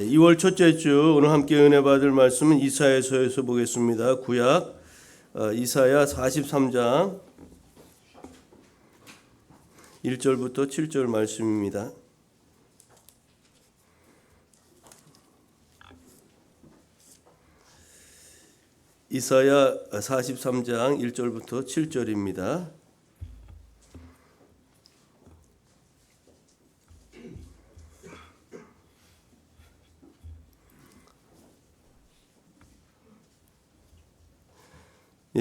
2월 첫째 주 오늘 함께 은혜 받을 말씀은 이사야서에서 보겠습니다. 구약 이사야 43장 1절부터 7절 말씀입니다. 이사야 43장 1절부터 7절입니다.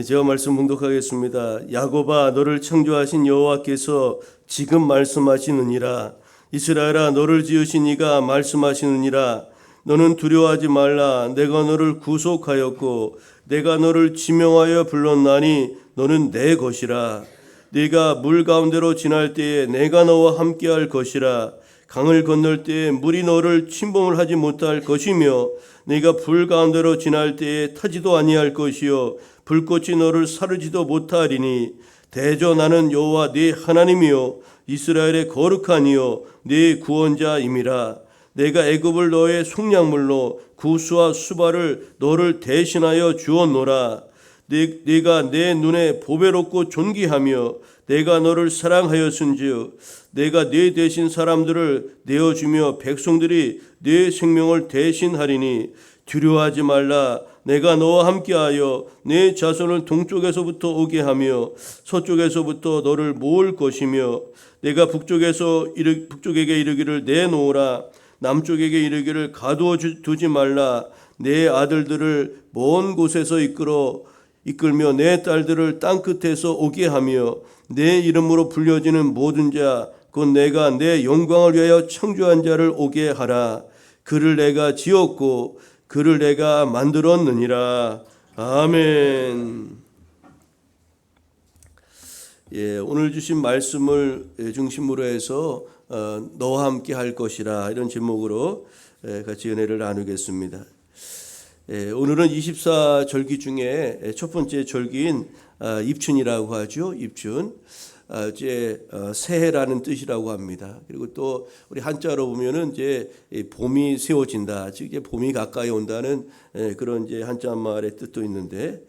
제가 말씀 봉독하겠습니다. 야곱아, 너를 창조하신 여호와께서 지금 말씀하시느니라. 이스라엘아, 너를 지으신 이가 말씀하시느니라. 너는 두려워하지 말라. 내가 너를 구속하였고 내가 너를 지명하여 불렀나니 너는 내 것이라. 네가 물 가운데로 지날 때에 내가 너와 함께할 것이라. 강을 건널 때에 물이 너를 침범을 하지 못할 것이며 네가 불 가운데로 지날 때에 타지도 아니할 것이요 불꽃이 너를 사르지도 못하리니 대저 나는 여호와 네 하나님이요 이스라엘의 거룩한 이요 네 구원자임이라. 내가 애굽을 너의 속량물로 구스와 수발을 너를 대신하여 주었노라. 네가 내 눈에 보배롭고 존귀하며 내가 너를 사랑하였은즉 내가 네 대신 사람들을 내어주며 백성들이 네 생명을 대신하리니 두려워하지 말라. 내가 너와 함께하여 네 자손을 동쪽에서부터 오게 하며 서쪽에서부터 너를 모을 것이며 내가 북쪽에게 이르기를 내놓으라. 남쪽에게 이르기를 가두어 두지 말라. 내 아들들을 먼 곳에서 이끌며 내 딸들을 땅끝에서 오게 하며 내 이름으로 불려지는 모든 자 곧 내가 내 영광을 위하여 창조한 자를 오게 하라. 그를 내가 지었고 그를 내가 만들었느니라. 아멘. 오늘 주신 말씀을 중심으로 해서 너와 함께 할 것이라 이런 제목으로 같이 은혜를 나누겠습니다. 오늘은 24절기 중에 첫 번째 절기인 입춘이라고 하죠. 입춘. 이제 새해라는 뜻이라고 합니다. 그리고 또 우리 한자로 보면은 이제 봄이 세워진다, 즉 이제 봄이 가까이 온다는 그런 이제 한자 말의 뜻도 있는데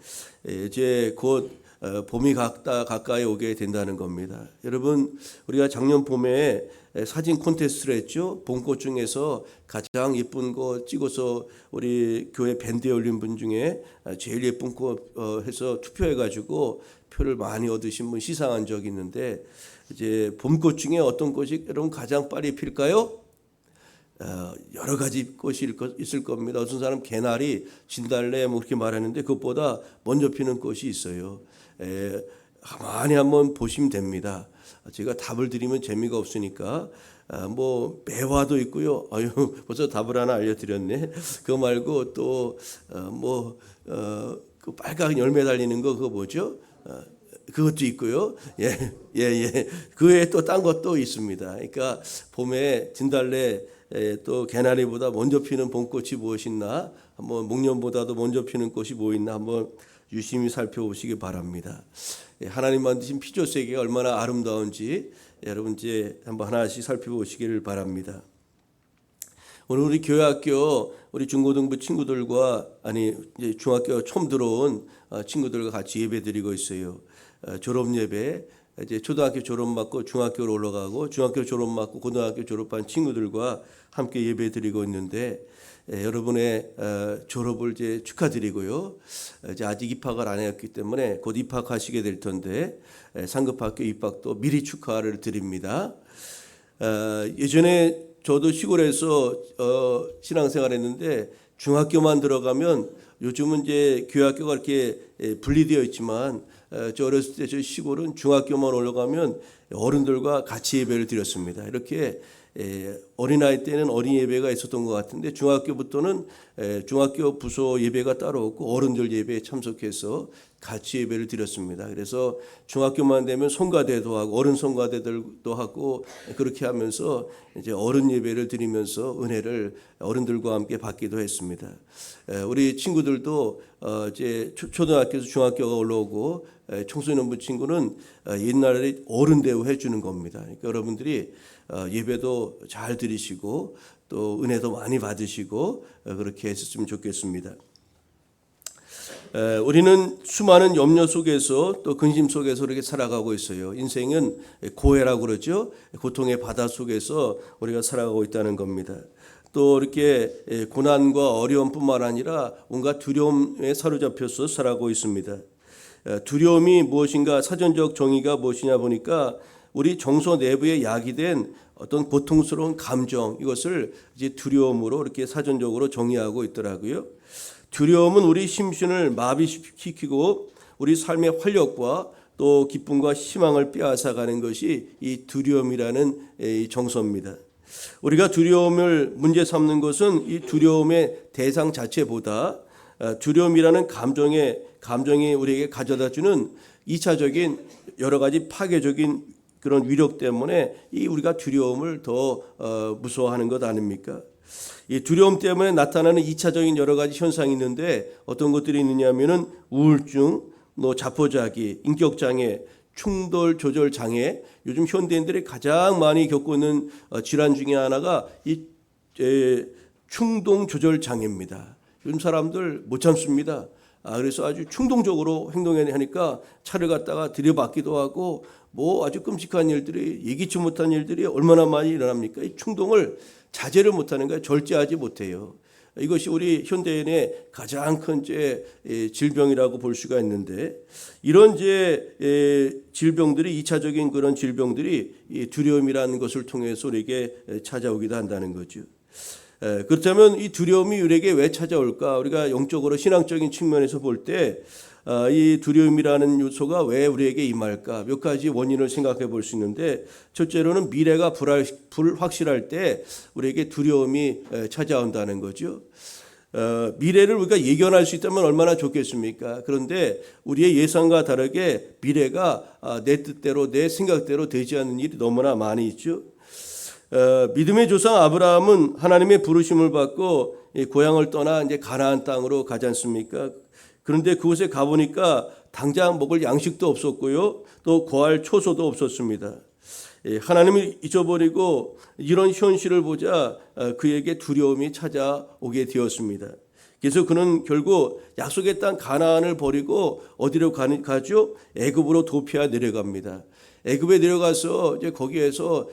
이제 곧 봄이 가까이 오게 된다는 겁니다. 여러분, 우리가 작년 봄에 사진 콘테스트를 했죠. 봄꽃 중에서 가장 예쁜 거 찍어서 우리 교회 밴드에 올린 분 중에 제일 예쁜 꽃 해서 투표해가지고 표를 많이 얻으신 분 시상한 적이 있는데, 이제 봄꽃 중에 어떤 꽃이 여러분 가장 빨리 필까요? 여러 가지 꽃이 있을 겁니다. 어떤 사람 개나리, 진달래 뭐 그렇게 말하는데 그것보다 먼저 피는 꽃이 있어요. 가만히 한번 보시면 됩니다. 제가 답을 드리면 재미가 없으니까 뭐 매화도 있고요. 아유, 벌써 답을 하나 알려드렸네. 그거 말고 또 그 빨간 열매 달리는 거 그거 뭐죠? 그것도 있고요. 그 외에 또 딴 것도 있습니다. 그러니까 봄에 진달래 또 개나리보다 먼저 피는 봄꽃이 무엇있나, 한번 목련보다도 먼저 피는 꽃이 뭐 있나 한번 유심히 살펴보시기 바랍니다. 하나님 만드신 피조 세계가 얼마나 아름다운지 여러분 이제 한번 하나씩 살펴보시기를 바랍니다. 오늘 우리 교회학교 우리 중고등부 친구들과 이제 중학교 처음 들어온 친구들과 같이 예배 드리고 있어요. 졸업 예배, 이제 초등학교 졸업 맞고 중학교로 올라가고 중학교 졸업 맞고 고등학교 졸업한 친구들과 함께 예배 드리고 있는데 여러분의 졸업을 이제 축하드리고요. 이제 아직 입학을 안 했기 때문에 곧 입학하시게 될 텐데 상급학교 입학도 미리 축하를 드립니다. 예전에 저도 시골에서 신앙생활했는데 중학교만 들어가면, 요즘은 이제 교회학교가 이렇게 분리되어 있지만 저 어렸을 때 저 시골은 중학교만 올라가면 어른들과 같이 예배를 드렸습니다. 이렇게 어린아이 때는 어린 예배가 있었던 것 같은데 중학교부터는 중학교 부서 예배가 따로 없고 어른들 예배에 참석해서 같이 예배를 드렸습니다. 그래서 중학교만 되면 성가대도 하고 어른 성가대들도 하고 그렇게 하면서 이제 어른 예배를 드리면서 은혜를 어른들과 함께 받기도 했습니다. 우리 친구들도 이제 초등학교에서 중학교가 올라오고 청소년부 친구는 옛날에 어른 대우 해주는 겁니다. 그러니까 여러분들이 예배도 잘 드리시고 또 은혜도 많이 받으시고 그렇게 했으면 좋겠습니다. 우리는 수많은 염려 속에서 또 근심 속에서 이렇게 살아가고 있어요. 인생은 고해라고 그러죠. 고통의 바다 속에서 우리가 살아가고 있다는 겁니다. 또 이렇게 고난과 어려움뿐만 아니라 온갖 두려움에 사로잡혀서 살아가고 있습니다. 두려움이 무엇인가, 사전적 정의가 무엇이냐 보니까 우리 정서 내부에 야기된 어떤 고통스러운 감정, 이것을 이제 두려움으로 이렇게 사전적으로 정의하고 있더라고요. 두려움은 우리 심신을 마비시키고 우리 삶의 활력과 또 기쁨과 희망을 빼앗아가는 것이 이 두려움이라는 이 정서입니다. 우리가 두려움을 문제 삼는 것은 이 두려움의 대상 자체보다 두려움이라는 감정이 우리에게 가져다주는 2차적인 여러 가지 파괴적인 그런 위력 때문에 이 우리가 두려움을 더 무서워하는 것 아닙니까? 이 두려움 때문에 나타나는 2차적인 여러 가지 현상이 있는데 어떤 것들이 있느냐면은 우울증, 자포자기, 인격장애, 충돌 조절 장애, 요즘 현대인들이 가장 많이 겪고 있는 질환 중에 하나가 이 충동 조절 장애입니다. 요즘 사람들 못 참습니다. 그래서 아주 충동적으로 행동하니까 차를 갖다가 들여받기도 하고 아주 끔찍한 일들이, 예기치 못한 일들이 얼마나 많이 일어납니까? 이 충동을 자제를 못하는 거예요. 절제하지 못해요. 이것이 우리 현대인의 가장 큰 질병이라고 볼 수가 있는데, 이런 질병들이, 2차적인 그런 질병들이 이 두려움이라는 것을 통해서 우리에게 찾아오기도 한다는 거죠. 그렇다면 이 두려움이 우리에게 왜 찾아올까? 우리가 영적으로 신앙적인 측면에서 볼 때 이 두려움이라는 요소가 왜 우리에게 임할까? 몇 가지 원인을 생각해 볼 수 있는데, 첫째로는 미래가 불확실할 때 우리에게 두려움이 찾아온다는 거죠. 미래를 우리가 예견할 수 있다면 얼마나 좋겠습니까? 그런데 우리의 예상과 다르게 미래가 내 뜻대로, 내 생각대로 되지 않는 일이 너무나 많이 있죠. 믿음의 조상 아브라함은 하나님의 부르심을 받고 고향을 떠나 이제 가나안 땅으로 가지 않습니까? 그런데 그곳에 가보니까 당장 먹을 양식도 없었고요, 또 거할 초소도 없었습니다. 하나님을 잊어버리고 이런 현실을 보자 그에게 두려움이 찾아오게 되었습니다. 그래서 그는 결국 약속의 땅 가나안을 버리고 어디로 가죠? 애굽으로 도피하 내려갑니다. 애굽에 내려가서 이제 거기에서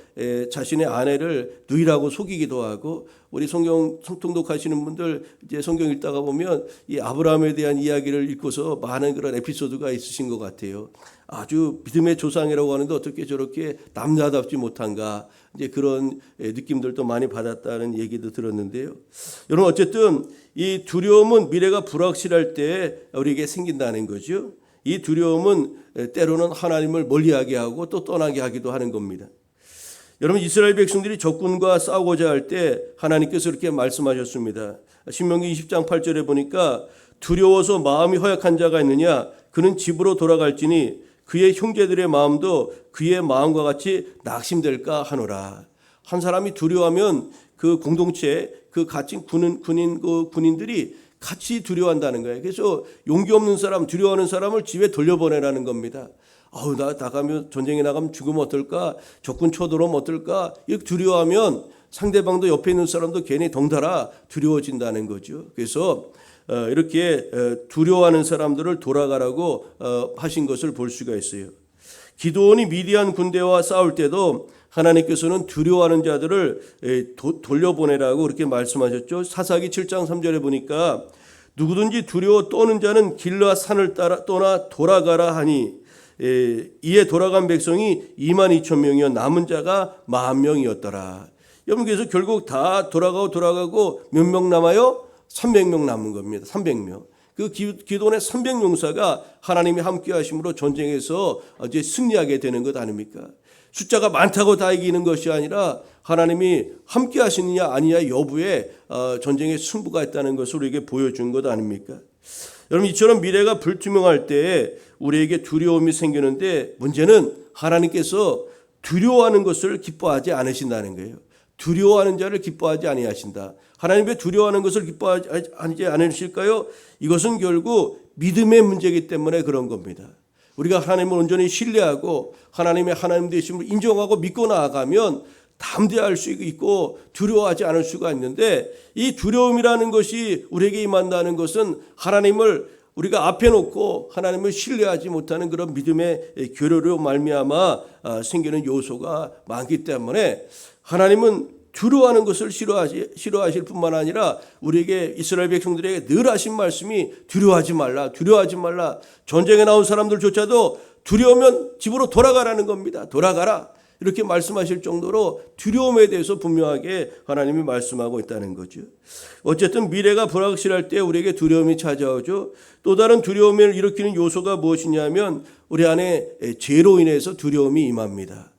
자신의 아내를 누이라고 속이기도 하고, 우리 성경 통독하시는 분들 이제 성경 읽다가 보면 이 아브라함에 대한 이야기를 읽고서 많은 그런 에피소드가 있으신 것 같아요. 아주 믿음의 조상이라고 하는데 어떻게 저렇게 남자답지 못한가, 이제 그런 느낌들도 많이 받았다는 얘기도 들었는데요. 여러분, 어쨌든 이 두려움은 미래가 불확실할 때 우리에게 생긴다는 거죠. 이 두려움은 때로는 하나님을 멀리하게 하고 또 떠나게 하기도 하는 겁니다. 여러분, 이스라엘 백성들이 적군과 싸우고자 할 때 하나님께서 이렇게 말씀하셨습니다. 신명기 20장 8절에 보니까 두려워서 마음이 허약한 자가 있느냐? 그는 집으로 돌아갈지니 그의 형제들의 마음도 그의 마음과 같이 낙심될까 하노라. 한 사람이 두려워하면 그 공동체, 그 갇힌 군인들이 같이 두려워한다는 거예요. 그래서 용기 없는 사람, 두려워하는 사람을 집에 돌려보내라는 겁니다. 나 나가면, 전쟁에 나가면 죽으면 어떨까? 적군 쳐들어오면 어떨까? 이렇게 두려워하면 상대방도, 옆에 있는 사람도 괜히 덩달아 두려워진다는 거죠. 그래서 이렇게 두려워하는 사람들을 돌아가라고 하신 것을 볼 수가 있어요. 기드온이 미디안 군대와 싸울 때도 하나님께서는 두려워하는 자들을 돌려보내라고 그렇게 말씀하셨죠. 사사기 7장 3절에 보니까 누구든지 두려워 떠는 자는 길라 산을 따라 떠나 돌아가라 하니, 이에 돌아간 백성이 22,000명이요 남은 자가 10,000명이었더라. 여러분, 그래서 결국 다 돌아가고 몇 명 남아요? 300명 남은 겁니다. 300명. 그 기도원의 300용사가 하나님이 함께 하심으로 전쟁에서 이제 승리하게 되는 것 아닙니까? 숫자가 많다고 다 이기는 것이 아니라 하나님이 함께 하시느냐 아니냐 여부에 전쟁의 승부가 있다는 것을 우리에게 보여준 것 아닙니까? 여러분, 이처럼 미래가 불투명할 때 우리에게 두려움이 생기는데, 문제는 하나님께서 두려워하는 것을 기뻐하지 않으신다는 거예요. 두려워하는 자를 기뻐하지 아니하신다. 하나님 왜 두려워하는 것을 기뻐하지 않으실까요? 이것은 결국 믿음의 문제이기 때문에 그런 겁니다. 우리가 하나님을 온전히 신뢰하고 하나님의 하나님 되심을 인정하고 믿고 나아가면 담대할 수 있고 두려워하지 않을 수가 있는데, 이 두려움이라는 것이 우리에게 임한다는 것은 하나님을 우리가 앞에 놓고 하나님을 신뢰하지 못하는 그런 믿음의 교류로 말미암아 생기는 요소가 많기 때문에, 하나님은 두려워하는 것을 싫어하실 뿐만 아니라 우리에게, 이스라엘 백성들에게 늘 하신 말씀이 두려워하지 말라, 두려워하지 말라. 전쟁에 나온 사람들조차도 두려우면 집으로 돌아가라는 겁니다. 돌아가라, 이렇게 말씀하실 정도로 두려움에 대해서 분명하게 하나님이 말씀하고 있다는 거죠. 어쨌든 미래가 불확실할 때 우리에게 두려움이 찾아오죠. 또 다른 두려움을 일으키는 요소가 무엇이냐면, 우리 안에 죄로 인해서 두려움이 임합니다.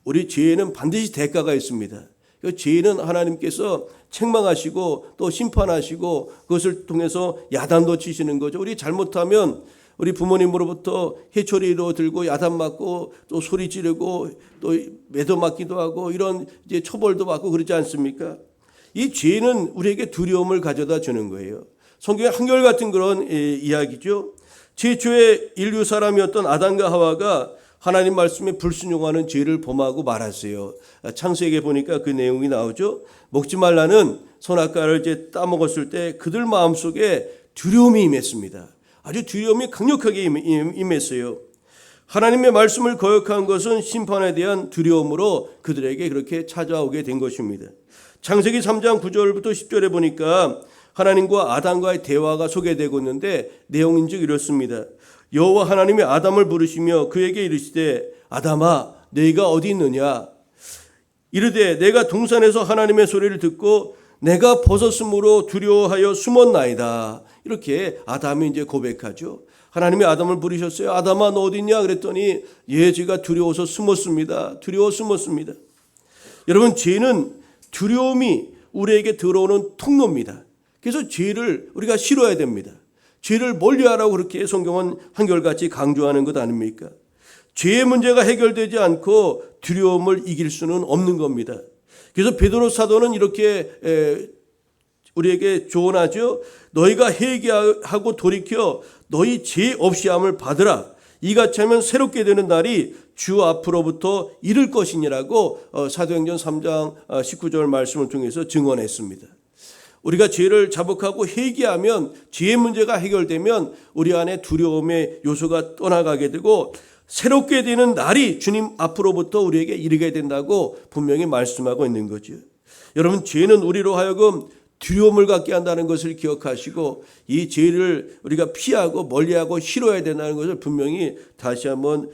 우리 죄에는 반드시 대가가 있습니다. 그 죄는 하나님께서 책망하시고 또 심판하시고 그것을 통해서 야단도 치시는 거죠. 우리 잘못하면 우리 부모님으로부터 해초리로 들고 야단 맞고 또 소리 지르고 또 매도 맞기도 하고 이런 이제 처벌도 받고 그러지 않습니까? 이 죄는 우리에게 두려움을 가져다 주는 거예요. 성경의 한결같은 그런 이야기죠. 최초의 인류 사람이었던 아담과 하와가 하나님 말씀에 불순종하는 죄를 범하고 말았어요. 창세기에 보니까 그 내용이 나오죠. 먹지 말라는 선악과를 이제 따먹었을 때 그들 마음속에 두려움이 임했습니다. 아주 두려움이 강력하게 임했어요. 하나님의 말씀을 거역한 것은 심판에 대한 두려움으로 그들에게 그렇게 찾아오게 된 것입니다. 창세기 3장 9절부터 10절에 보니까 하나님과 아담과의 대화가 소개되고 있는데, 내용인즉 이렇습니다. 여호와 하나님이 아담을 부르시며 그에게 이르시되, 아담아, 너희가 어디 있느냐? 이르되, 내가 동산에서 하나님의 소리를 듣고 내가 벗었으므로 두려워하여 숨었나이다. 이렇게 아담이 이제 고백하죠. 하나님이 아담을 부르셨어요. 아담아, 너 어디 있냐? 그랬더니, 예, 제가 두려워서 숨었습니다. 두려워 숨었습니다. 여러분, 죄는 두려움이 우리에게 들어오는 통로입니다. 그래서 죄를 우리가 싫어해야 됩니다. 죄를 멀리하라고 그렇게 성경은 한결같이 강조하는 것 아닙니까? 죄의 문제가 해결되지 않고 두려움을 이길 수는 없는 겁니다. 그래서 베드로 사도는 이렇게 우리에게 조언하죠. 너희가 회개하고 돌이켜 너희 죄 없이함을 받으라. 이같이 하면 새롭게 되는 날이 주 앞으로부터 이를 것이니라고 사도행전 3장 19절 말씀을 통해서 증언했습니다. 우리가 죄를 자복하고 회개하면, 죄의 문제가 해결되면 우리 안에 두려움의 요소가 떠나가게 되고 새롭게 되는 날이 주님 앞으로부터 우리에게 이르게 된다고 분명히 말씀하고 있는 거죠. 여러분, 죄는 우리로 하여금 두려움을 갖게 한다는 것을 기억하시고, 이 죄를 우리가 피하고 멀리하고 싫어해야 된다는 것을 분명히 다시 한번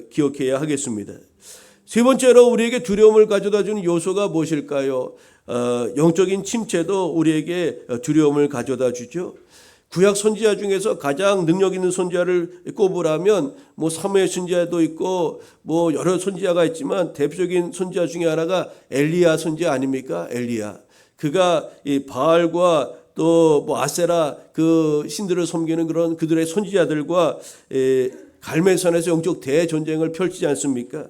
기억해야 하겠습니다. 세 번째로 우리에게 두려움을 가져다 주는 요소가 무엇일까요? 영적인 침체도 우리에게 두려움을 가져다 주죠. 구약 선지자 중에서 가장 능력 있는 선지자를 꼽으라면 사무엘 선지자도 있고 여러 선지자가 있지만, 대표적인 선지자 중에 하나가 엘리야 선지자 아닙니까? 엘리야. 그가 이 바알과 또 아세라 그 신들을 섬기는 그런 그들의 선지자들과 갈멜산에서 영적 대전쟁을 펼치지 않습니까?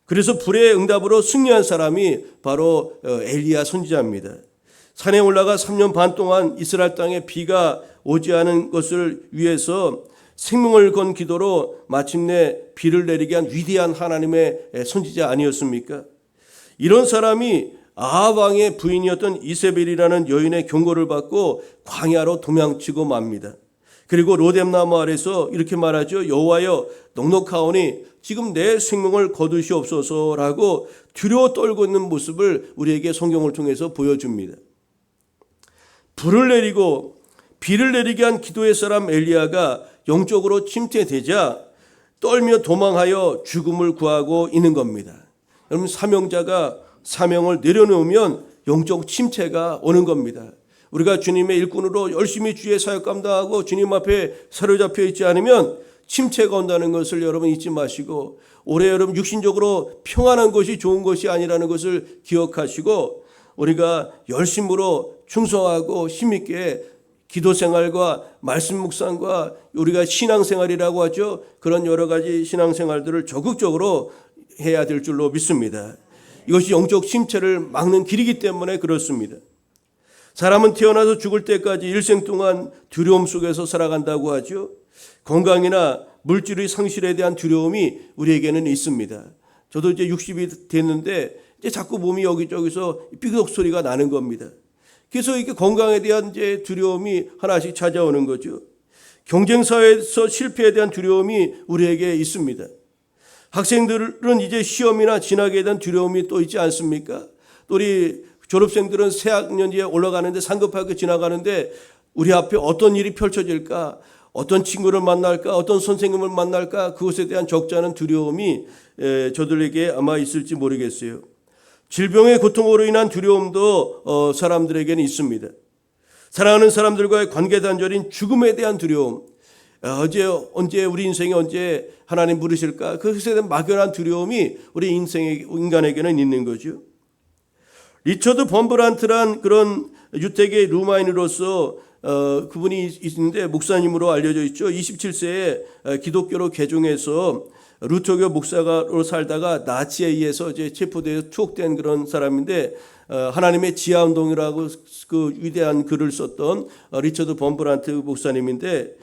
그래서 불의 응답으로 승리한 사람이 바로 엘리야 선지자입니다. 산에 올라가 3년 반 동안 이스라엘 땅에 비가 오지 않은 것을 위해서 생명을 건 기도로 마침내 비를 내리게 한 위대한 하나님의 선지자 아니었습니까? 이런 사람이 아합 왕의 부인이었던 이세벨이라는 여인의 경고를 받고 광야로 도망치고 맙니다. 그리고 로뎀나무 아래서 이렇게 말하죠. 여호와여, 넉넉하오니 지금 내 생명을 거두시옵소서라고 두려워 떨고 있는 모습을 우리에게 성경을 통해서 보여줍니다. 불을 내리고 비를 내리게 한 기도의 사람 엘리야가 영적으로 침체되자 떨며 도망하여 죽음을 구하고 있는 겁니다. 여러분, 사명자가 사명을 내려놓으면 영적 침체가 오는 겁니다. 우리가 주님의 일꾼으로 열심히 주의 사역 감당하고 주님 앞에 사로잡혀 있지 않으면 침체가 온다는 것을 여러분 잊지 마시고, 올해 여러분 육신적으로 평안한 것이 좋은 것이 아니라는 것을 기억하시고, 우리가 열심으로 충성하고 힘있게 기도 생활과 말씀 묵상과 우리가 신앙생활이라고 하죠. 그런 여러 가지 신앙생활들을 적극적으로 해야 될 줄로 믿습니다. 이것이 영적 침체를 막는 길이기 때문에 그렇습니다. 사람은 태어나서 죽을 때까지 일생 동안 두려움 속에서 살아간다고 하죠. 건강이나 물질의 상실에 대한 두려움이 우리에게는 있습니다. 저도 이제 60이 됐는데 이제 자꾸 몸이 여기저기서 삐걱 소리가 나는 겁니다. 그래서 이게 건강에 대한 이제 두려움이 하나씩 찾아오는 거죠. 경쟁 사회에서 실패에 대한 두려움이 우리에게 있습니다. 학생들은 이제 시험이나 진학에 대한 두려움이 또 있지 않습니까? 또 우리 졸업생들은 새 학년지에 올라가는데 상급학교 지나가는데 우리 앞에 어떤 일이 펼쳐질까? 어떤 친구를 만날까? 어떤 선생님을 만날까? 그것에 대한 적잖은 두려움이 저들에게 아마 있을지 모르겠어요. 질병의 고통으로 인한 두려움도 사람들에게는 있습니다. 사랑하는 사람들과의 관계 단절인 죽음에 대한 두려움. 언제 우리 인생에 언제 하나님 부르실까? 그것에 대한 막연한 두려움이 우리 인간에게는 있는 거죠. 리처드 범브란트란 그런 유택의 루마인으로서 그분이 있는데 목사님으로 알려져 있죠. 27세에 기독교로 개종해서 루터교 목사로 살다가 나치에 의해서 이제 체포되어 투옥된 그런 사람인데 하나님의 지하운동이라고 그 위대한 글을 썼던 리처드 범브란트 목사님인데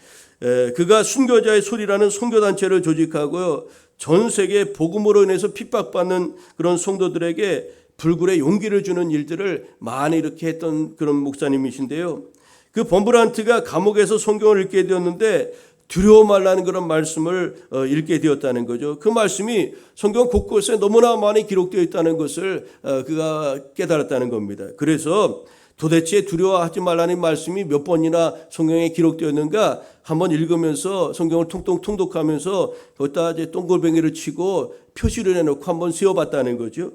그가 순교자의 소리라는 선교단체를 조직하고요. 전 세계 복음으로 인해서 핍박받는 그런 성도들에게 불굴의 용기를 주는 일들을 많이 이렇게 했던 그런 목사님이신데요. 그 범브란트가 감옥에서 성경을 읽게 되었는데 두려워 말라는 그런 말씀을 읽게 되었다는 거죠. 그 말씀이 성경 곳곳에 너무나 많이 기록되어 있다는 것을 그가 깨달았다는 겁니다. 그래서 도대체 두려워하지 말라는 말씀이 몇 번이나 성경에 기록되었는가 한번 읽으면서 성경을 통통 통독하면서 거기다 이제 동글뱅이를 치고 표시를 해놓고 한번 세워봤다는 거죠.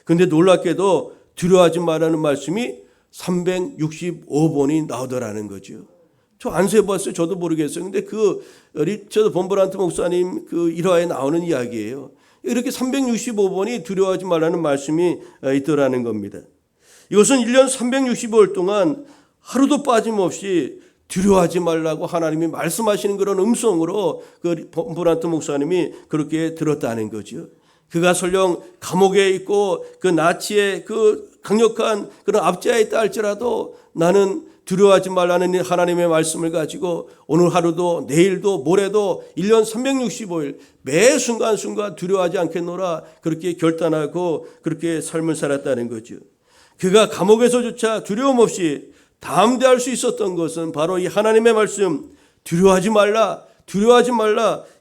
근데 놀랍게도 두려워하지 말라는 말씀이 365번이 나오더라는 거죠. 저 안 세봤어요. 저도 모르겠어요. 근데 그 리처드 범브란트 목사님 그 일화에 나오는 이야기예요. 이렇게 365번이 두려워하지 말라는 말씀이 있더라는 겁니다. 이것은 1년 365일 동안 하루도 빠짐없이 두려워하지 말라고 하나님이 말씀하시는 그런 음성으로 그 범브란트 목사님이 그렇게 들었다는 거죠. 그가 설령 감옥에 있고 그 나치의 그 강력한 그런 압제에 있다 할지라도 나는 두려워하지 말라는 하나님의 말씀을 가지고 오늘 하루도 내일도 모레도 1년 365일 매 순간순간 두려워하지 않겠노라 그렇게 결단하고 그렇게 삶을 살았다는 거죠. 그가 감옥에서조차 두려움 없이 담대할 수 있었던 것은 바로 이 하나님의 말씀 두려워하지 말라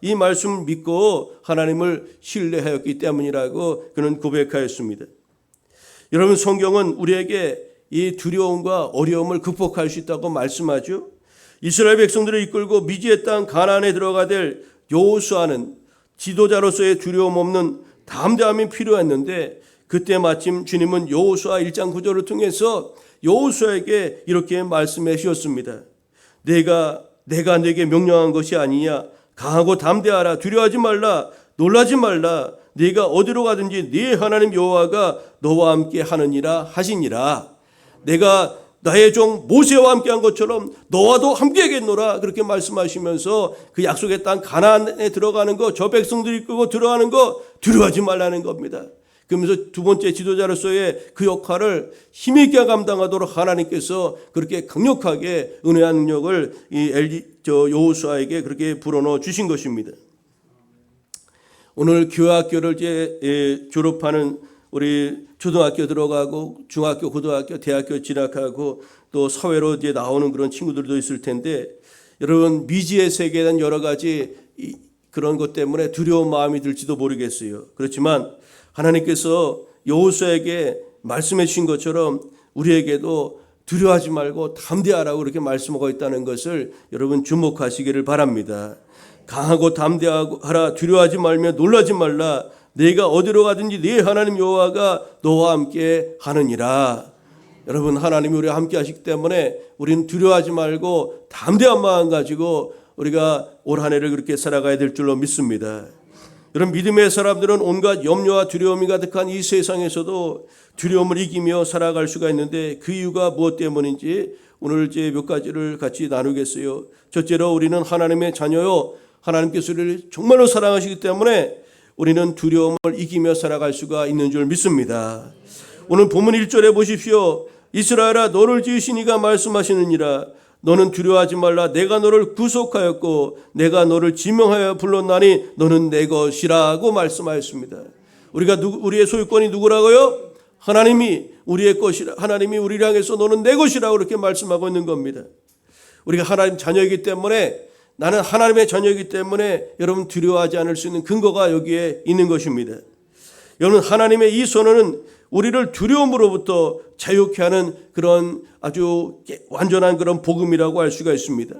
이 말씀을 믿고 하나님을 신뢰하였기 때문이라고 그는 고백하였습니다. 여러분 성경은 우리에게 이 두려움과 어려움을 극복할 수 있다고 말씀하죠. 이스라엘 백성들을 이끌고 미지의 땅 가나안에 들어가 될 여호수아는 지도자로서의 두려움 없는 담대함이 필요했는데 그때 마침 주님은 여호수아 1장 9절을 통해서 여호수아에게 이렇게 말씀해 주셨습니다. 내가 내게 명령한 것이 아니냐. 강하고 담대하라. 두려워하지 말라. 놀라지 말라. 네가 어디로 가든지 네 하나님 여호와가 너와 함께 하느니라 하시니라. 내가 나의 종 모세와 함께한 것처럼 너와도 함께하겠노라 그렇게 말씀하시면서 그 약속의 땅 가나안에 들어가는 거 저 백성들이 끌고 들어가는 거 두려워하지 말라는 겁니다. 그러면서 두 번째 지도자로서의 그 역할을 힘있게 감당하도록 하나님께서 그렇게 강력하게 은혜한 능력을 여호수아에게 그렇게 불어넣어 주신 것입니다. 오늘 교회학교를 이제 졸업하는 우리 초등학교 들어가고 중학교, 고등학교, 대학교 진학하고 또 사회로 이제 나오는 그런 친구들도 있을 텐데 여러분 미지의 세계에 대한 여러 가지 그런 것 때문에 두려운 마음이 들지도 모르겠어요. 그렇지만 하나님께서 여호수아에게 말씀해 주신 것처럼 우리에게도 두려워하지 말고 담대하라고 그렇게 말씀하고 있다는 것을 여러분 주목하시기를 바랍니다. 강하고 담대하라. 두려워하지 말며 놀라지 말라. 네가 어디로 가든지 네 하나님 여호와가 너와 함께 하느니라. 여러분 하나님이 우리와 함께 하시기 때문에 우리는 두려워하지 말고 담대한 마음 가지고 우리가 올 한 해를 그렇게 살아가야 될 줄로 믿습니다. 이런 믿음의 사람들은 온갖 염려와 두려움이 가득한 이 세상에서도 두려움을 이기며 살아갈 수가 있는데 그 이유가 무엇 때문인지 오늘 이제 몇 가지를 같이 나누겠어요. 첫째로 우리는 하나님의 자녀요. 하나님께서 우리를 정말로 사랑하시기 때문에 우리는 두려움을 이기며 살아갈 수가 있는 줄 믿습니다. 오늘 본문 1절에 보십시오. 이스라엘아 너를 지으신 이가 말씀하시느니라. 너는 두려워하지 말라. 내가 너를 구속하였고 내가 너를 지명하여 불렀나니 너는 내 것이라고 말씀하였습니다. 우리의 소유권이 누구라고요? 하나님이 우리의 것이라. 하나님이 우리를 향해서 너는 내 것이라고 그렇게 말씀하고 있는 겁니다. 우리가 하나님 자녀이기 때문에 나는 하나님의 자녀이기 때문에 여러분 두려워하지 않을 수 있는 근거가 여기에 있는 것입니다. 여러분 하나님의 이 선언은 우리를 두려움으로부터 자유케 하는 그런 아주 완전한 그런 복음이라고 할 수가 있습니다.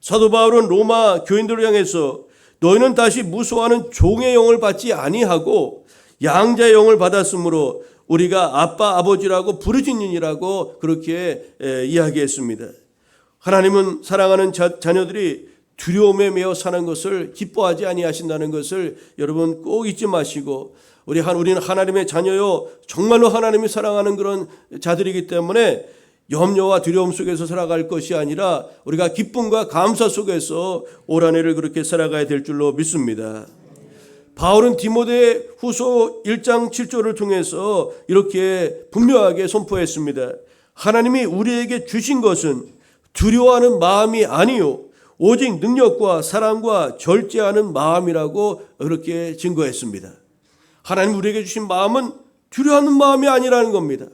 사도 바울은 로마 교인들을 향해서 너희는 다시 무서워하는 종의 영을 받지 아니하고 양자의 영을 받았으므로 우리가 아빠 아버지라고 부르짖느니라고 그렇게 이야기했습니다. 하나님은 사랑하는 자녀들이 두려움에 매여 사는 것을 기뻐하지 아니하신다는 것을 여러분 꼭 잊지 마시고 우리는 하나님의 자녀요 정말로 하나님이 사랑하는 그런 자들이기 때문에 염려와 두려움 속에서 살아갈 것이 아니라 우리가 기쁨과 감사 속에서 올 한 해를 그렇게 살아가야 될 줄로 믿습니다. 바울은 디모데 후서 1장 7절을 통해서 이렇게 분명하게 선포했습니다. 하나님이 우리에게 주신 것은 두려워하는 마음이 아니요 오직 능력과 사랑과 절제하는 마음이라고 그렇게 증거했습니다. 하나님 우리에게 주신 마음은 두려워하는 마음이 아니라는 겁니다.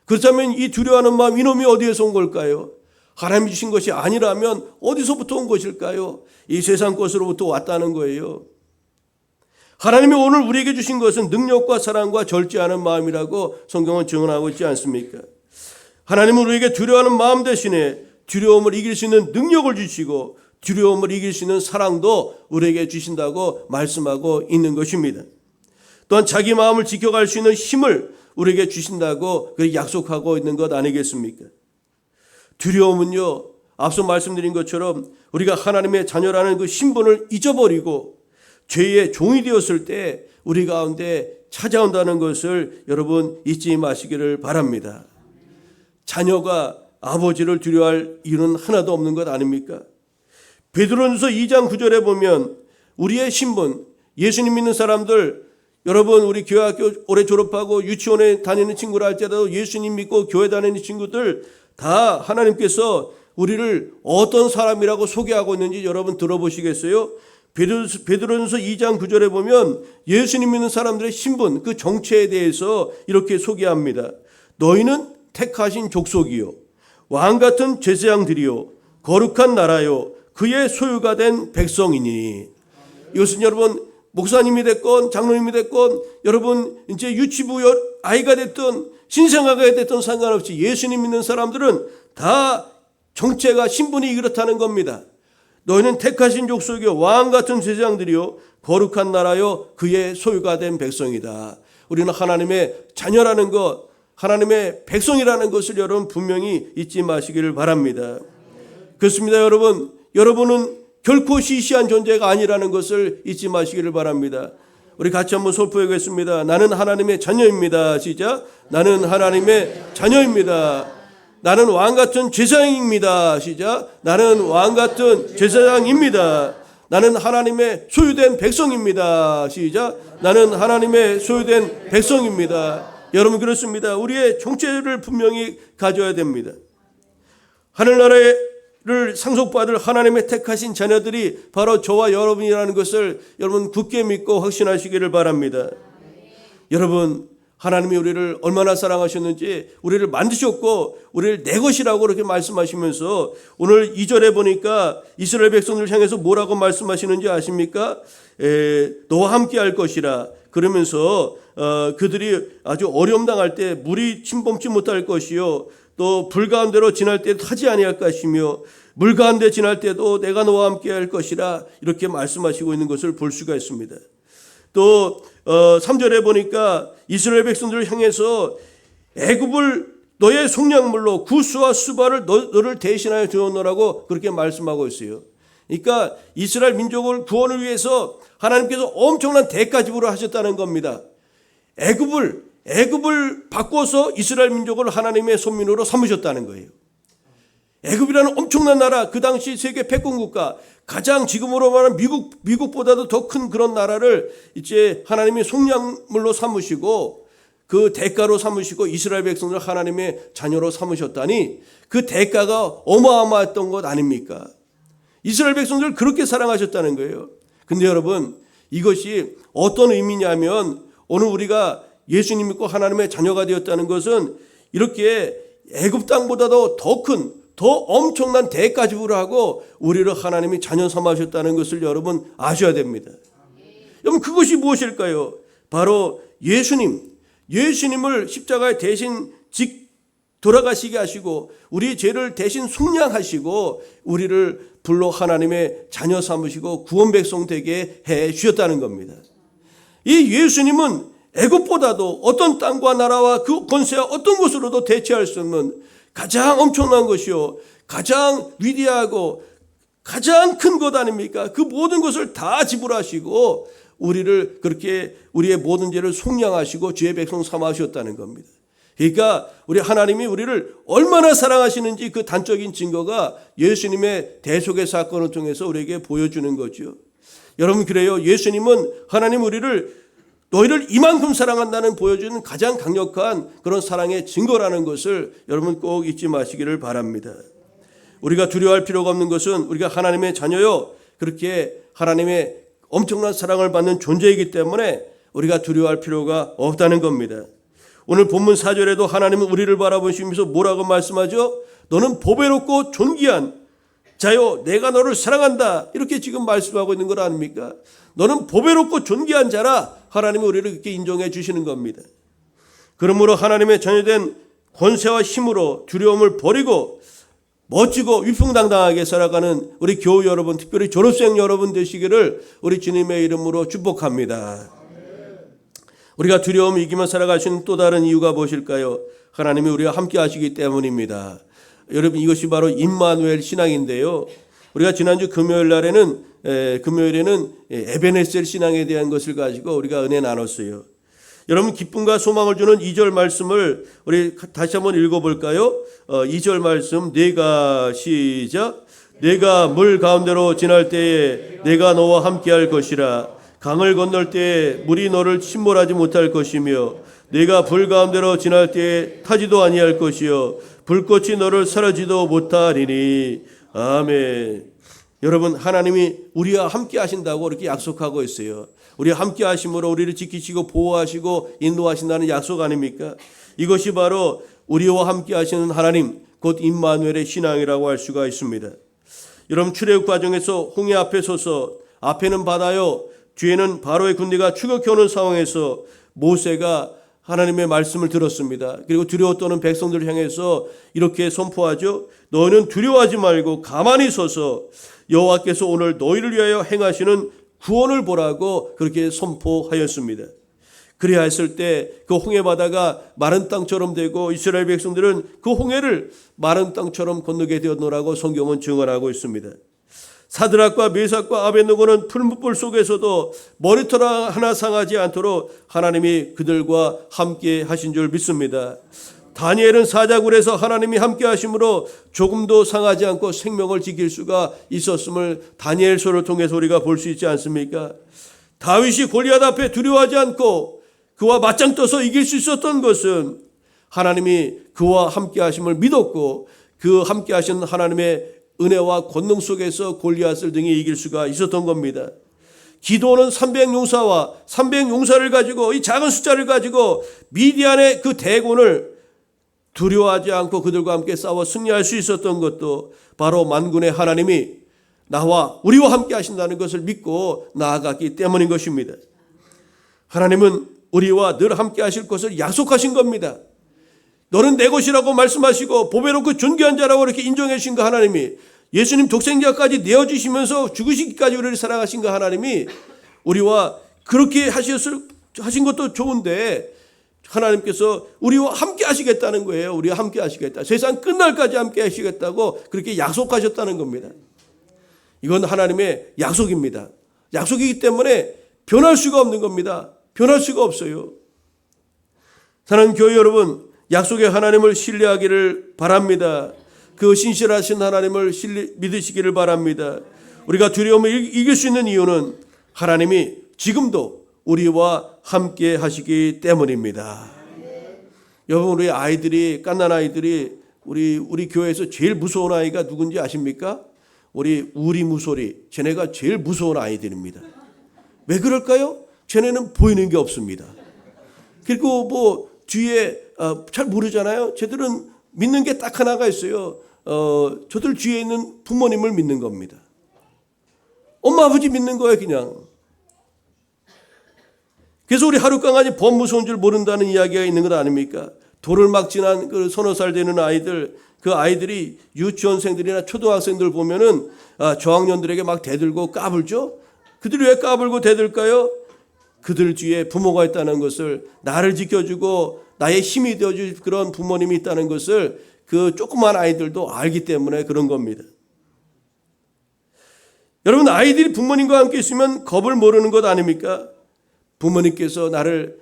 그렇다면 이 두려워하는 마음 이놈이 어디에서 온 걸까요? 하나님이 주신 것이 아니라면 어디서부터 온 것일까요? 이 세상 것으로부터 왔다는 거예요. 하나님이 오늘 우리에게 주신 것은 능력과 사랑과 절제하는 마음이라고 성경은 증언하고 있지 않습니까? 하나님은 우리에게 두려워하는 마음 대신에 두려움을 이길 수 있는 능력을 주시고 두려움을 이길 수 있는 사랑도 우리에게 주신다고 말씀하고 있는 것입니다. 또한 자기 마음을 지켜갈 수 있는 힘을 우리에게 주신다고 그렇게 약속하고 있는 것 아니겠습니까? 두려움은요, 앞서 말씀드린 것처럼 우리가 하나님의 자녀라는 그 신분을 잊어버리고 죄의 종이 되었을 때 우리 가운데 찾아온다는 것을 여러분 잊지 마시기를 바랍니다. 자녀가 아버지를 두려워할 이유는 하나도 없는 것 아닙니까? 베드로전서 2장 9절에 보면 우리의 신분, 예수님 믿는 사람들, 여러분 우리 교회학교 올해 졸업하고 유치원에 다니는 친구라 할지라도 예수님 믿고 교회 다니는 친구들 다 하나님께서 우리를 어떤 사람이라고 소개하고 있는지 여러분 들어보시겠어요? 베드로전서 2장 9절에 보면 예수님 믿는 사람들의 신분, 그 정체에 대해서 이렇게 소개합니다. 너희는 택하신 족속이요 왕같은 제사장들이요 거룩한 나라요 그의 소유가 된 백성이니. 이것은 여러분 목사님이 됐건 장로님이 됐건 여러분 이제 유치부 아이가 됐든 신생아가 됐든 상관없이 예수님 믿는 사람들은 다 정체가 신분이 그렇다는 겁니다. 너희는 택하신 족속이요 왕같은 제사장들이요 거룩한 나라요 그의 소유가 된 백성이다. 우리는 하나님의 자녀라는 것, 하나님의 백성이라는 것을 여러분 분명히 잊지 마시기를 바랍니다. 그렇습니다. 여러분은 결코 시시한 존재가 아니라는 것을 잊지 마시기를 바랍니다. 우리 같이 한번 선포하겠습니다. 나는 하나님의 자녀입니다. 시작. 나는 하나님의 자녀입니다. 나는 왕같은 제사장입니다. 시작. 나는 왕같은 제사장입니다. 나는 하나님의 소유된 백성입니다. 시작. 나는 하나님의 소유된 백성입니다. 여러분 그렇습니다. 우리의 정체를 분명히 가져야 됩니다. 하늘나라를 상속받을 하나님의 택하신 자녀들이 바로 저와 여러분이라는 것을 여러분 굳게 믿고 확신하시기를 바랍니다. 여러분 하나님이 우리를 얼마나 사랑하셨는지 우리를 만드셨고 우리를 내 것이라고 그렇게 말씀하시면서 오늘 2절에 보니까 이스라엘 백성들을 향해서 뭐라고 말씀하시는지 아십니까? 너와 함께 할 것이라 그러면서 그들이 아주 어려움 당할 때 물이 침범치 못할 것이요 또 불 가운데로 지날 때 타지 아니할 것이며 물 가운데 지날 때도 내가 너와 함께 할 것이라 이렇게 말씀하시고 있는 것을 볼 수가 있습니다. 또 3절에 보니까 이스라엘 백성들을 향해서 애굽을 너의 속량물로 구스와 수바를 너를 대신하여 주었노라고 그렇게 말씀하고 있어요. 그러니까 이스라엘 민족을 구원을 위해서 하나님께서 엄청난 대가 지불을 하셨다는 겁니다. 애굽을 바꿔서 이스라엘 민족을 하나님의 손민으로 삼으셨다는 거예요. 애굽이라는 엄청난 나라, 그 당시 세계 패권국가, 가장 지금으로 말하면 미국보다도 더 큰 그런 나라를 이제 하나님이 속량물로 삼으시고 그 대가로 삼으시고 이스라엘 백성들을 하나님의 자녀로 삼으셨다니 그 대가가 어마어마했던 것 아닙니까? 이스라엘 백성들을 그렇게 사랑하셨다는 거예요. 근데 여러분, 이것이 어떤 의미냐면 오늘 우리가 예수님 믿고 하나님의 자녀가 되었다는 것은 이렇게 애굽 땅보다도 더 큰, 더 엄청난 대가 지불을 하고 우리를 하나님이 자녀 삼으셨다는 것을 여러분 아셔야 됩니다. 여러분, 그것이 무엇일까요? 바로 예수님을 십자가에 대신 돌아가시게 하시고 우리 죄를 대신 속량하시고 우리를 불러 하나님의 자녀 삼으시고 구원 백성 되게 해 주셨다는 겁니다. 이 예수님은 애굽보다도 어떤 땅과 나라와 그 권세와 어떤 것으로도 대체할 수 없는 가장 엄청난 것이요, 가장 위대하고 가장 큰 것 아닙니까? 그 모든 것을 다 지불하시고 우리를 그렇게 우리의 모든 죄를 속량하시고 죄의 백성 삼으셨다는 겁니다. 그러니까 우리 하나님이 우리를 얼마나 사랑하시는지 그 단적인 증거가 예수님의 대속의 사건을 통해서 우리에게 보여주는 거죠. 여러분, 그래요. 예수님은 하나님 너희를 이만큼 사랑한다는 보여주는 가장 강력한 그런 사랑의 증거라는 것을 여러분 꼭 잊지 마시기를 바랍니다. 우리가 두려워할 필요가 없는 것은 우리가 하나님의 자녀요, 그렇게 하나님의 엄청난 사랑을 받는 존재이기 때문에 우리가 두려워할 필요가 없다는 겁니다. 오늘 본문 4절에도 하나님은 우리를 바라보시면서 뭐라고 말씀하죠? 너는 보배롭고 존귀한 자요, 내가 너를 사랑한다, 이렇게 지금 말씀하고 있는 것 아닙니까? 너는 보배롭고 존귀한 자라 하나님이 우리를 그렇게 인정해 주시는 겁니다. 그러므로 하나님의 자녀된 권세와 힘으로 두려움을 버리고 멋지고 위풍당당하게 살아가는 우리 교우 여러분, 특별히 졸업생 여러분 되시기를 우리 주님의 이름으로 축복합니다. 우리가 두려움을 이기며 살아갈 수 있는 또 다른 이유가 무엇일까요? 하나님이 우리와 함께 하시기 때문입니다. 여러분, 이것이 바로 임마누엘 신앙인데요. 우리가 지난주 금요일에는 에베네셀 신앙에 대한 것을 가지고 우리가 은혜 나눴어요. 여러분, 기쁨과 소망을 주는 2절 말씀을 우리 다시 한번 읽어볼까요? 2절 말씀, 시작. 내가 물 가운데로 지날 때에 내가 너와 함께할 것이라. 강을 건널 때에 물이 너를 침몰하지 못할 것이며 내가 불 가운데로 지날 때에 타지도 아니할 것이요 불꽃이 너를 사르지도 못하리니. 아멘. 여러분, 하나님이 우리와 함께 하신다고 이렇게 약속하고 있어요. 우리와 함께 하심으로 우리를 지키시고 보호하시고 인도하신다는 약속 아닙니까? 이것이 바로 우리와 함께 하시는 하나님, 곧 임마누엘의 신앙이라고 할 수가 있습니다. 여러분, 출애굽 과정에서 홍해 앞에 서서 앞에는 바다요, 뒤에는 바로의 군대가 추격해오는 상황에서 모세가 하나님의 말씀을 들었습니다. 그리고 두려워 떠는 백성들을 향해서 이렇게 선포하죠. 너희는 두려워하지 말고 가만히 서서 여호와께서 오늘 너희를 위하여 행하시는 구원을 보라고 그렇게 선포하였습니다. 그래야 했을 때 그 홍해 바다가 마른 땅처럼 되고 이스라엘 백성들은 그 홍해를 마른 땅처럼 건너게 되었노라고 성경은 증언하고 있습니다. 사드락과 메삭과 아벳느고는 풀무불 속에서도 머리털 하나 상하지 않도록 하나님이 그들과 함께 하신 줄 믿습니다. 다니엘은 사자굴에서 하나님이 함께 하심으로 조금도 상하지 않고 생명을 지킬 수가 있었음을 다니엘서를 통해서 우리가 볼 수 있지 않습니까? 다윗이 골리앗 앞에 두려워하지 않고 그와 맞짱 떠서 이길 수 있었던 것은 하나님이 그와 함께 하심을 믿었고 그 함께 하신 하나님의 은혜와 권능 속에서 골리앗을 등에 이길 수가 있었던 겁니다. 기도는 300용사와 300용사를 가지고 이 작은 숫자를 가지고 미디안의 그 대군을 두려워하지 않고 그들과 함께 싸워 승리할 수 있었던 것도 바로 만군의 하나님이 나와 우리와 함께 하신다는 것을 믿고 나아갔기 때문인 것입니다. 하나님은 우리와 늘 함께 하실 것을 약속하신 겁니다. 너는 내 것이라고 말씀하시고 보배롭고 존귀한 자라고 이렇게 인정해 주신 그 하나님이 예수님 독생자까지 내어주시면서 죽으시기까지 우리를 사랑하신 그 하나님이 우리와 그렇게 하신 것도 좋은데 하나님께서 우리와 함께 하시겠다는 거예요. 우리와 함께 하시겠다. 세상 끝날까지 함께 하시겠다고 그렇게 약속하셨다는 겁니다. 이건 하나님의 약속입니다. 약속이기 때문에 변할 수가 없는 겁니다. 변할 수가 없어요. 사랑하는 교회 여러분, 약속의 하나님을 신뢰하기를 바랍니다. 그 신실하신 하나님을 믿으시기를 바랍니다. 우리가 두려움을 이길 수 있는 이유는 하나님이 지금도 우리와 함께 하시기 때문입니다. 여러분, 우리 아이들이, 갓난 아이들이 우리 교회에서 제일 무서운 아이가 누군지 아십니까? 우리 무소리, 쟤네가 제일 무서운 아이들입니다. 왜 그럴까요? 쟤네는 보이는 게 없습니다. 그리고 뭐 뒤에 잘 모르잖아요. 쟤들은 믿는 게 딱 하나가 있어요. 저들 뒤에 있는 부모님을 믿는 겁니다. 엄마 아버지 믿는 거예요, 그냥. 그래서 우리 하룻강아지 범 무서운 줄 모른다는 이야기가 있는 것 아닙니까? 돌을 막 지난 그 서너 살 되는 아이들, 그 아이들이 유치원생들이나 초등학생들 보면은 저학년들에게 막 대들고 까불죠. 그들이 왜 까불고 대들까요? 그들 뒤에 부모가 있다는 것을, 나를 지켜주고 나의 힘이 되어줄 그런 부모님이 있다는 것을 그 조그만 아이들도 알기 때문에 그런 겁니다. 여러분, 아이들이 부모님과 함께 있으면 겁을 모르는 것 아닙니까? 부모님께서 나를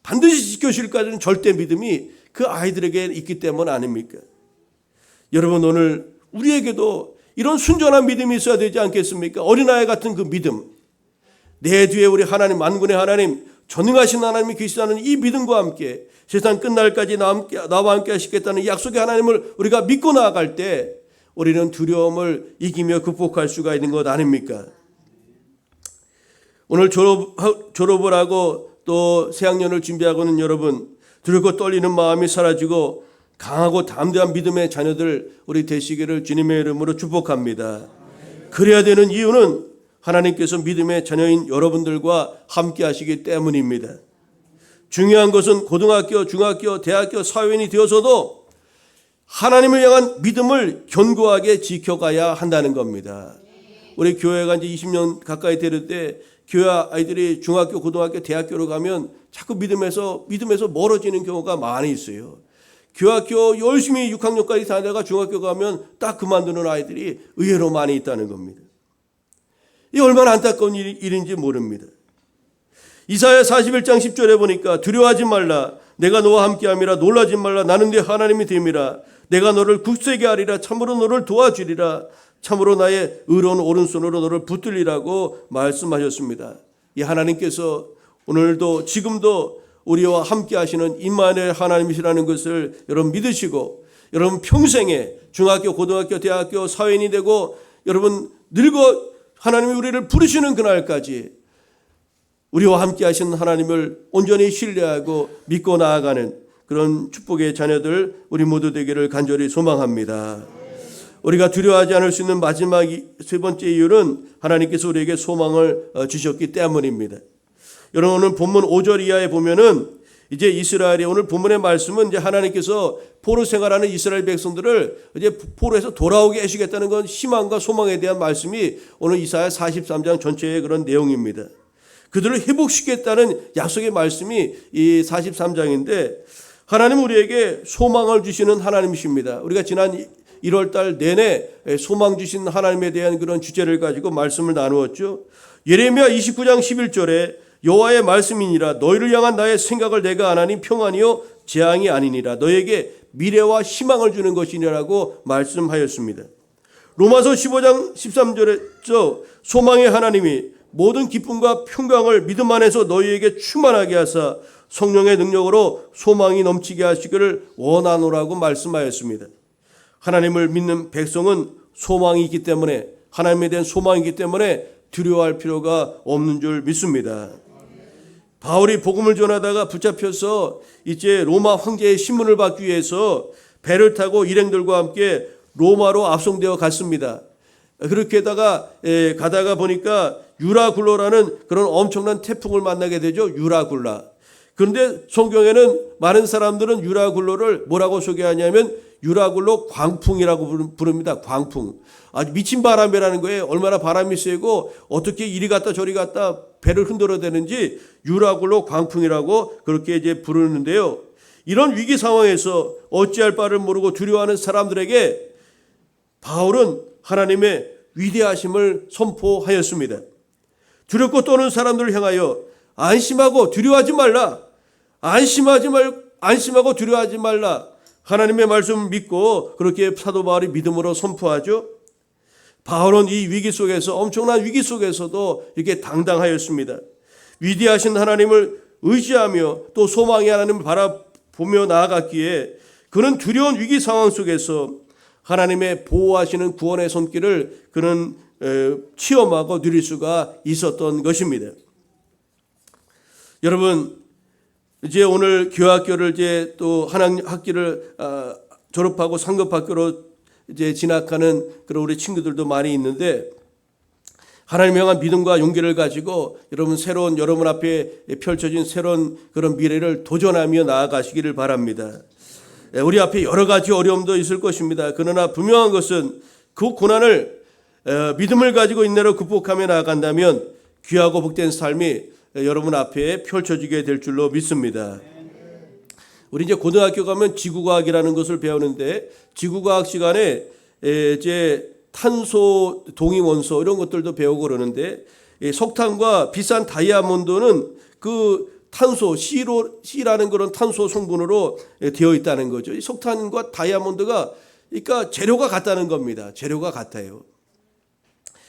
반드시 지켜주실까지는 절대 믿음이 그 아이들에게 있기 때문 아닙니까? 여러분, 오늘 우리에게도 이런 순전한 믿음이 있어야 되지 않겠습니까? 어린아이 같은 그 믿음, 내 뒤에 우리 하나님, 만군의 하나님, 전능하신 하나님이 계시다는 이 믿음과 함께 세상 끝날까지 나와 함께 하시겠다는 약속의 하나님을 우리가 믿고 나아갈 때 우리는 두려움을 이기며 극복할 수가 있는 것 아닙니까? 오늘 졸업을 하고 또 새학년을 준비하고 있는 여러분, 두렵고 떨리는 마음이 사라지고 강하고 담대한 믿음의 자녀들 우리 되시기를 주님의 이름으로 축복합니다. 그래야 되는 이유는 하나님께서 믿음의 자녀인 여러분들과 함께 하시기 때문입니다. 중요한 것은 고등학교, 중학교, 대학교 사회인이 되어서도 하나님을 향한 믿음을 견고하게 지켜가야 한다는 겁니다. 우리 교회가 이제 20년 가까이 되는 때 교회 아이들이 중학교, 고등학교, 대학교로 가면 자꾸 믿음에서 멀어지는 경우가 많이 있어요. 교학교 열심히 6학년까지 다니다가 중학교 가면 딱 그만두는 아이들이 의외로 많이 있다는 겁니다. 이 얼마나 안타까운 일인지 모릅니다. 이사야 41장 10절에 보니까 두려워하지 말라, 내가 너와 함께함이라, 놀라지 말라, 나는 네 하나님이 됨이라, 내가 너를 굳세게 하리라, 참으로 너를 도와주리라, 참으로 나의 의로운 오른손으로 너를 붙들리라고 말씀하셨습니다. 이 하나님께서 오늘도 지금도 우리와 함께 하시는 임마누엘 하나님이시라는 것을 여러분 믿으시고, 여러분 평생에 중학교, 고등학교, 대학교 사회인이 되고 여러분 늙어 하나님이 우리를 부르시는 그날까지 우리와 함께 하신 하나님을 온전히 신뢰하고 믿고 나아가는 그런 축복의 자녀들 우리 모두 되기를 간절히 소망합니다. 우리가 두려워하지 않을 수 있는 마지막 세 번째 이유는 하나님께서 우리에게 소망을 주셨기 때문입니다. 여러분, 오늘 본문 5절 이하에 보면은 이제 이스라엘이, 오늘 본문의 말씀은 이제 하나님께서 포로 생활하는 이스라엘 백성들을 이제 포로에서 돌아오게 해주겠다는 건 희망과 소망에 대한 말씀이 오늘 이사야 43장 전체의 그런 내용입니다. 그들을 회복시키겠다는 약속의 말씀이 이 43장인데 하나님은 우리에게 소망을 주시는 하나님이십니다. 우리가 지난 1월 달 내내 소망 주신 하나님에 대한 그런 주제를 가지고 말씀을 나누었죠. 예레미야 29장 11절에 여호와의 말씀이니라, 너희를 향한 나의 생각을 내가 아나니 평안이요 재앙이 아니니라, 너에게 미래와 희망을 주는 것이니라고 말씀하였습니다. 로마서 15장 13절에 소망의 하나님이 모든 기쁨과 평강을 믿음 안에서 너희에게 충만하게 하사 성령의 능력으로 소망이 넘치게 하시기를 원하노라고 말씀하였습니다. 하나님을 믿는 백성은 소망이 있기 때문에, 하나님에 대한 소망이 있기 때문에 두려워할 필요가 없는 줄 믿습니다. 바울이 복음을 전하다가 붙잡혀서 이제 로마 황제의 신문을 받기 위해서 배를 타고 일행들과 함께 로마로 압송되어 갔습니다. 그렇게다가 가다가 보니까 유라굴로라는 그런 엄청난 태풍을 만나게 되죠. 유라굴라. 그런데 성경에는 많은 사람들은 유라굴로를 뭐라고 소개하냐면 유라굴로 광풍이라고 부릅니다. 광풍. 아주 미친 바람이라는 거예요. 얼마나 바람이 세고 어떻게 이리 갔다 저리 갔다 배를 흔들어대는지 유라굴로 광풍이라고 그렇게 이제 부르는데요. 이런 위기 상황에서 어찌할 바를 모르고 두려워하는 사람들에게 바울은 하나님의 위대하심을 선포하였습니다. 두렵고 떠는 사람들을 향하여 안심하고 두려워하지 말라. 안심하고 두려워하지 말라. 하나님의 말씀을 믿고 그렇게 사도 바울이 믿음으로 선포하죠. 바울은 이 위기 속에서, 엄청난 위기 속에서도 이렇게 당당하였습니다. 위대하신 하나님을 의지하며 또 소망의 하나님을 바라보며 나아갔기에 그는 두려운 위기 상황 속에서 하나님의 보호하시는 구원의 손길을 그는 체험하고 누릴 수가 있었던 것입니다. 여러분, 이제 오늘 교학교를 이제 또 한 학기를 졸업하고 상급학교로 이제 진학하는 그런 우리 친구들도 많이 있는데, 하나님을 향한 믿음과 용기를 가지고 여러분 앞에 펼쳐진 새로운 그런 미래를 도전하며 나아가시기를 바랍니다. 우리 앞에 여러 가지 어려움도 있을 것입니다. 그러나 분명한 것은 그 고난을 믿음을 가지고 인내로 극복하며 나아간다면 귀하고 복된 삶이 여러분 앞에 펼쳐지게 될 줄로 믿습니다. 우리 이제 고등학교 가면 지구과학이라는 것을 배우는데, 지구과학 시간에 이제 탄소, 동위원소 이런 것들도 배우고 그러는데, 석탄과 비싼 다이아몬드는 그 탄소, C라는 그런 탄소 성분으로 되어 있다는 거죠. 이 석탄과 다이아몬드가 그러니까 재료가 같다는 겁니다. 재료가 같아요.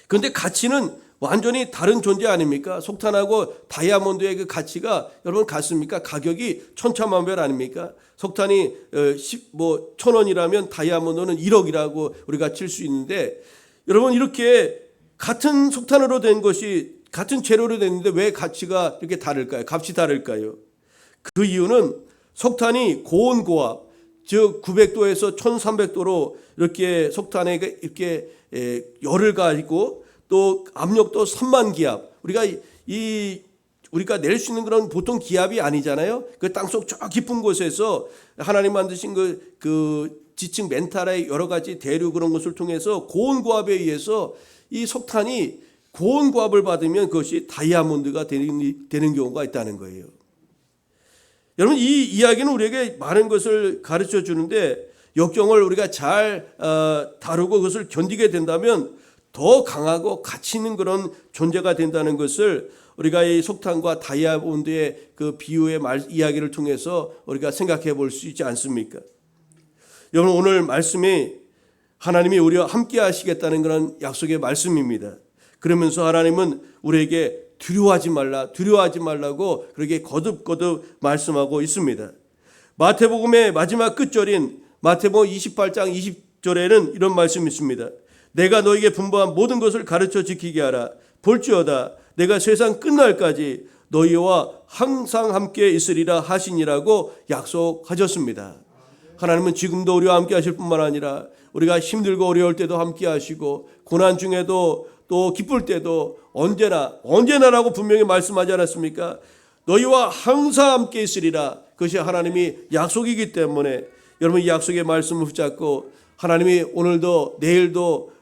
그런데 가치는 완전히 다른 존재 아닙니까? 석탄하고 다이아몬드의 그 가치가 여러분 같습니까? 가격이 천차만별 아닙니까? 석탄이 1,000원이라면 다이아몬드는 1억이라고 우리가 칠 수 있는데, 여러분 이렇게 같은 석탄으로 된 것이 같은 재료로 됐는데 왜 가치가 이렇게 다를까요? 값이 다를까요? 그 이유는 석탄이 고온고압, 즉 900도에서 1300도로 이렇게 석탄에 이렇게 열을 가지고 또 압력도 3만 기압, 우리가 낼 수 있는 그런 보통 기압이 아니잖아요. 그 땅속 저 깊은 곳에서 하나님 만드신 그 지층 멘탈의 여러 가지 대류 그런 것을 통해서 고온고압에 의해서 이 석탄이 고온고압을 받으면 그것이 다이아몬드가 되는 경우가 있다는 거예요. 여러분, 이 이야기는 우리에게 많은 것을 가르쳐 주는데, 역경을 우리가 잘 다루고 그것을 견디게 된다면 더 강하고 가치 있는 그런 존재가 된다는 것을 우리가 이 석탄과 다이아몬드의 그 비유의 이야기를 통해서 우리가 생각해 볼 수 있지 않습니까? 여러분, 오늘 말씀이 하나님이 우리와 함께 하시겠다는 그런 약속의 말씀입니다. 그러면서 하나님은 우리에게 두려워하지 말라고 그렇게 거듭거듭 말씀하고 있습니다. 마태복음의 마지막 끝절인 마태복음 28장 20절에는 이런 말씀이 있습니다. 내가 너에게 분부한 모든 것을 가르쳐 지키게 하라. 볼지어다 내가 세상 끝날까지 너희와 항상 함께 있으리라 하시니라고 약속하셨습니다. 하나님은 지금도 우리와 함께 하실 뿐만 아니라 우리가 힘들고 어려울 때도 함께 하시고 고난 중에도 또 기쁠 때도 언제나라고 분명히 말씀하지 않았습니까? 너희와 항상 함께 있으리라. 그것이 하나님이 약속이기 때문에 여러분 이 약속의 말씀을 붙잡고 하나님이 오늘도 내일도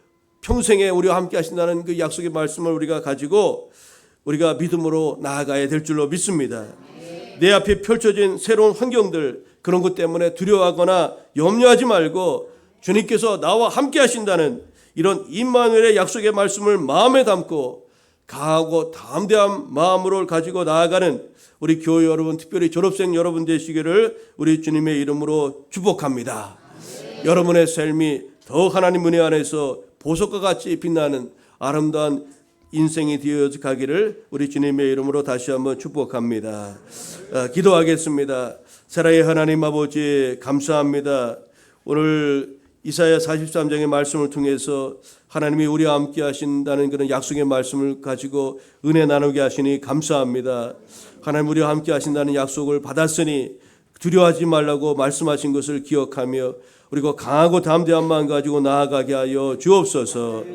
평생에 우리와 함께 하신다는 그 약속의 말씀을 우리가 가지고 우리가 믿음으로 나아가야 될 줄로 믿습니다. 내 앞에 펼쳐진 새로운 환경들, 그런 것 때문에 두려워하거나 염려하지 말고 주님께서 나와 함께 하신다는 이런 임마누엘의 약속의 말씀을 마음에 담고 강하고 담대한 마음으로 가지고 나아가는 우리 교회 여러분, 특별히 졸업생 여러분 되시기를 우리 주님의 이름으로 축복합니다. 여러분의 삶이 더 하나님 은혜 안에서 보석과 같이 빛나는 아름다운 인생이 되어 가기를 우리 주님의 이름으로 다시 한번 축복합니다. 기도하겠습니다. 사랑의 하나님 아버지, 감사합니다. 오늘 이사야 43장의 말씀을 통해서 하나님이 우리와 함께 하신다는 그런 약속의 말씀을 가지고 은혜 나누게 하시니 감사합니다. 하나님 우리와 함께 하신다는 약속을 받았으니 두려워하지 말라고 말씀하신 것을 기억하며 우리가 강하고 담대한 마음 가지고 나아가게 하여 주옵소서.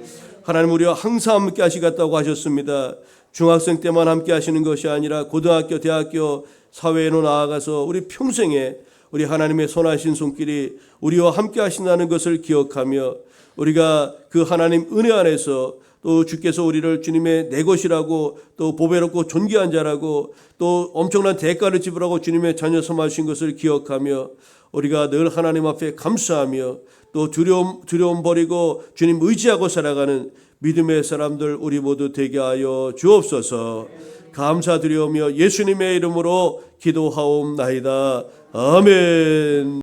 하나님 우리와 항상 함께 하시겠다고 하셨습니다. 중학생 때만 함께 하시는 것이 아니라 고등학교, 대학교, 사회로 나아가서 우리 평생에 우리 하나님의 선하신 손길이 우리와 함께 하신다는 것을 기억하며 우리가 그 하나님 은혜 안에서 또 주께서 우리를 주님의 내 것이라고 또 보배롭고 존귀한 자라고 또 엄청난 대가를 지불하고 주님의 자녀 삼으신 것을 기억하며 우리가 늘 하나님 앞에 감사하며 또 두려움 버리고 주님 의지하고 살아가는 믿음의 사람들 우리 모두 되게 하여 주옵소서. 감사드리오며 예수님의 이름으로 기도하옵나이다. 아멘.